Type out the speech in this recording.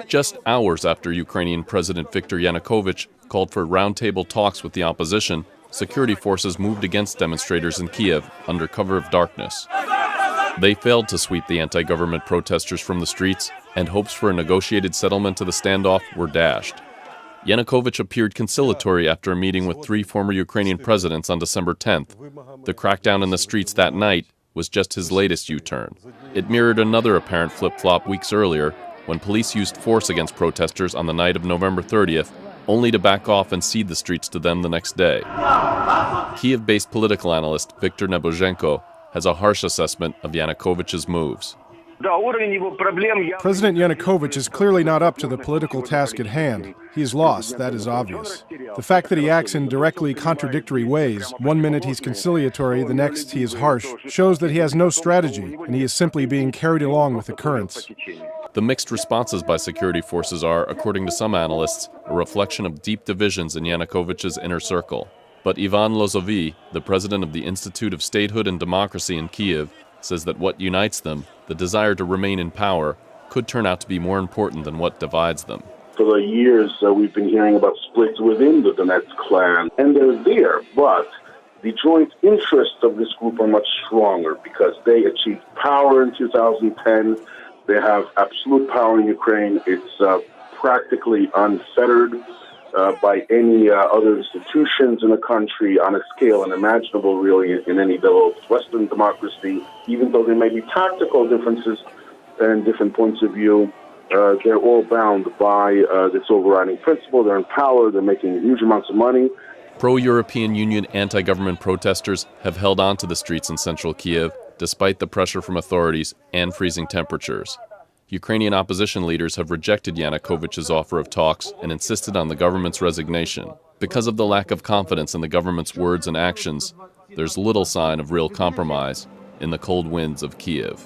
Just hours after Ukrainian President Viktor Yanukovych called for roundtable talks with the opposition, security forces moved against demonstrators in Kyiv under cover of darkness. They failed to sweep the anti-government protesters from the streets, and hopes for a negotiated settlement to the standoff were dashed. Yanukovych appeared conciliatory after a meeting with 3 former Ukrainian presidents on December 10th. The crackdown in the streets that night was just his latest U-turn. It mirrored another apparent flip-flop weeks earlier, when police used force against protesters on the night of November 30th, only to back off and cede the streets to them the next day. Kyiv-based political analyst Viktor Nebozhenko has a harsh assessment of Yanukovych's moves. President Yanukovych is clearly not up to the political task at hand. He is lost, that is obvious. The fact that he acts in directly contradictory ways, one minute he's conciliatory, the next he is harsh, shows that he has no strategy, and he is simply being carried along with the currents. The mixed responses by security forces are, according to some analysts, a reflection of deep divisions in Yanukovych's inner circle. But Ivan Lozovy, the president of the Institute of Statehood and Democracy in Kyiv, says that what unites them, the desire to remain in power, could turn out to be more important than what divides them. For the years, we've been hearing about splits within the Donetsk clan, and they're there, but the joint interests of this group are much stronger because they achieved power in 2010. They have absolute power in Ukraine. It's practically unfettered by any other institutions in the country on a scale unimaginable, really, in any developed Western democracy. Even though there may be tactical differences and different points of view, they're all bound by this overriding principle. They're in power. They're making huge amounts of money. Pro-European Union anti-government protesters have held on to the streets in central Kyiv, despite the pressure from authorities and freezing temperatures. Ukrainian opposition leaders have rejected Yanukovych's offer of talks and insisted on the government's resignation. Because of the lack of confidence in the government's words and actions, there's little sign of real compromise in the cold winds of Kyiv.